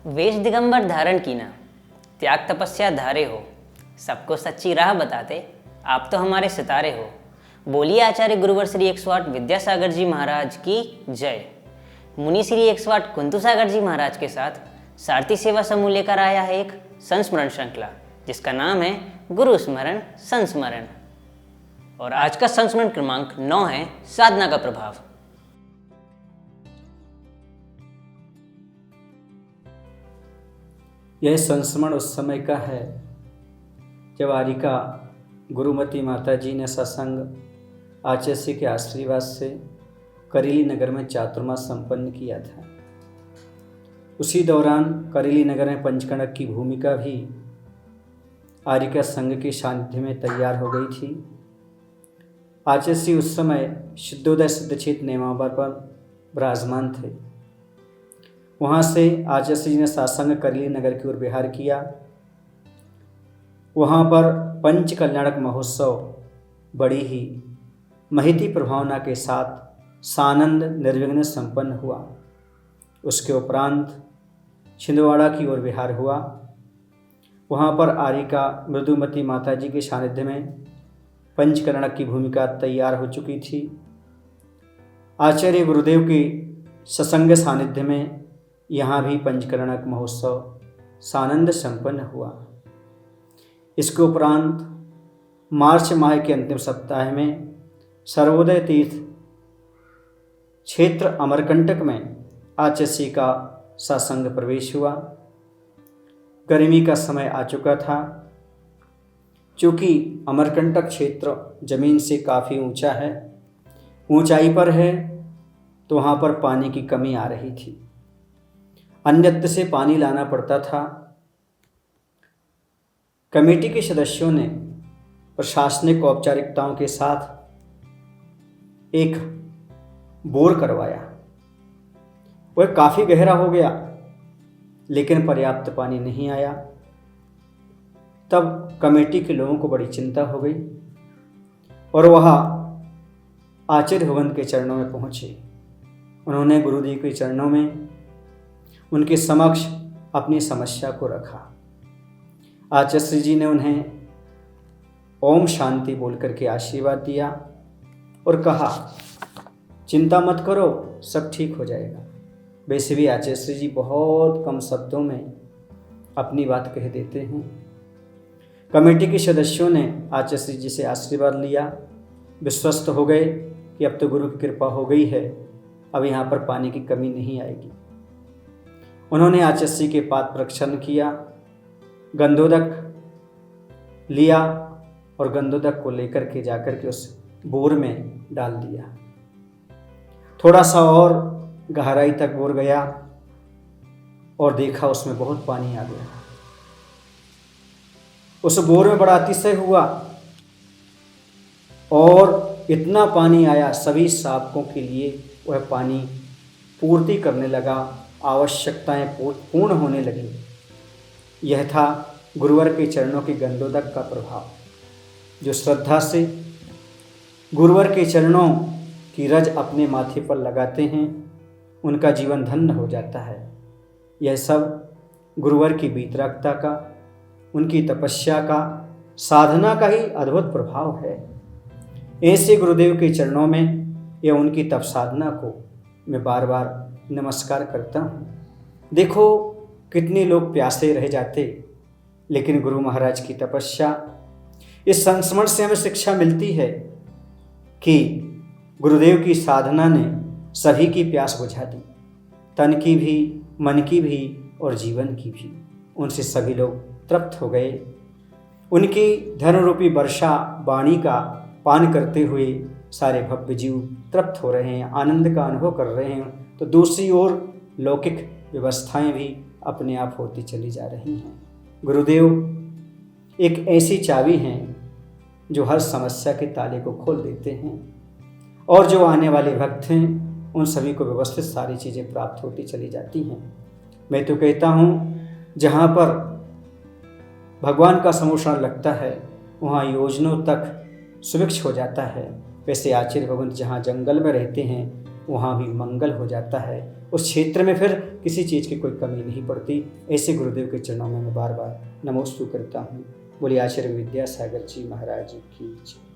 वेश दिगंबर धारण कीना, त्याग तपस्या धारे हो, सबको सच्ची राह बताते, आप तो हमारे सितारे हो। बोलिए आचार्य गुरुवर श्री 108 विद्यासागर जी महाराज की जय। मुनि श्री 108 कुंतु सागर जी महाराज के साथ सारथी सेवा समूह लेकर आया है एक संस्मरण श्रृंखला, जिसका नाम है गुरु स्मरण संस्मरण। और आज का संस्मरण क्रमांक 9 है साधना का प्रभाव। यह संस्मरण उस समय का है जब आरिका गुरुमती माता जी ने सत्संग आचार्य के आशीर्वाद से करेली नगर में चातुर्मास संपन्न किया था। उसी दौरान करेली नगर में पंचकणक की भूमिका भी आरिका संघ के सानिध्य में तैयार हो गई थी। आचार्य उस समय शुद्धोदय सिद्धक्षेत्र नेमावर पर विराजमान थे। वहाँ से आचार्य जी ने सासंग करेली नगर की ओर विहार किया। वहाँ पर पंच कल्याणक महोत्सव बड़ी ही महती प्रभावना के साथ सानंद निर्विघ्न संपन्न हुआ। उसके उपरांत छिंदवाड़ा की ओर विहार हुआ। वहाँ पर आरिका मृदुमती माता जी के सानिध्य में पंचकरणक की भूमिका तैयार हो चुकी थी। आचार्य गुरुदेव के सत्संग सानिध्य में यहाँ भी पंचकरणक महोत्सव सानंद संपन्न हुआ। इसके उपरांत मार्च माह के अंतिम सप्ताह में सर्वोदय तीर्थ क्षेत्र अमरकंटक में आचार्य का सत्संग प्रवेश हुआ। गर्मी का समय आ चुका था। चूँकि अमरकंटक क्षेत्र जमीन से काफ़ी ऊंचा है, ऊंचाई पर है, तो वहाँ पर पानी की कमी आ रही थी। अन्यत्र से पानी लाना पड़ता था। कमेटी के सदस्यों ने प्रशासनिक औपचारिकताओं के साथ एक बोर करवाया। वह काफ़ी गहरा हो गया, लेकिन पर्याप्त पानी नहीं आया। तब कमेटी के लोगों को बड़ी चिंता हो गई और वह आचार्य भगवंत के चरणों में पहुँचे। उन्होंने गुरुदेव के चरणों में उनके समक्ष अपनी समस्या को रखा। आचार्य जी ने उन्हें ओम शांति बोल करके आशीर्वाद दिया और कहा, चिंता मत करो, सब ठीक हो जाएगा। वैसे भी आचार्य जी बहुत कम शब्दों में अपनी बात कह देते हैं। कमेटी के सदस्यों ने आचार्य जी से आशीर्वाद लिया, विश्वस्त हो गए कि अब तो गुरु की कृपा हो गई है, अब यहाँ पर पानी की कमी नहीं आएगी। उन्होंने आचार्य के पाद प्रक्षालन किया, गंधोदक लिया और गंधोदक को लेकर के जाकर के उस बोर में डाल दिया। थोड़ा सा और गहराई तक बोर गया और देखा उसमें बहुत पानी आ गया। उस बोर में बड़ा अतिशय हुआ और इतना पानी आया, सभी साधकों के लिए वह पानी पूर्ति करने लगा, आवश्यकताएं पूर्ण होने लगी। यह था गुरुवर के चरणों के गंधोदक का प्रभाव। जो श्रद्धा से गुरुवर के चरणों की रज अपने माथे पर लगाते हैं, उनका जीवन धन्य हो जाता है। यह सब गुरुवर की वीतरागता का, उनकी तपस्या का, साधना का ही अद्भुत प्रभाव है। ऐसे गुरुदेव के चरणों में या उनकी तप साधना को मैं बार बार नमस्कार करता हूँ। देखो कितने लोग प्यासे रह जाते, लेकिन गुरु महाराज की तपस्या, इस संस्मरण से हमें शिक्षा मिलती है कि गुरुदेव की साधना ने सभी की प्यास बुझा दी, तन की भी, मन की भी और जीवन की भी। उनसे सभी लोग तृप्त हो गए। उनकी धर्म रूपी वर्षा वाणी का पान करते हुए सारे भव्य जीव तृप्त हो रहे हैं, आनंद का अनुभव कर रहे हैं। तो दूसरी ओर लौकिक व्यवस्थाएं भी अपने आप होती चली जा रही हैं। गुरुदेव एक ऐसी चाबी हैं जो हर समस्या के ताले को खोल देते हैं, और जो आने वाले भक्त हैं उन सभी को व्यवस्थित सारी चीज़ें प्राप्त होती चली जाती हैं। मैं तो कहता हूँ, जहाँ पर भगवान का समोषण लगता है वहाँ योजनों तक सुभिक्ष हो जाता है। वैसे आचार्य भगवंत जहाँ जंगल में रहते हैं, वहाँ भी मंगल हो जाता है। उस क्षेत्र में फिर किसी चीज़ की कोई कमी नहीं पड़ती। ऐसे गुरुदेव के चरणों में मैं बार बार नमोस्तु करता हूँ। बोलिए आचार्य विद्यासागर जी महाराज की जय।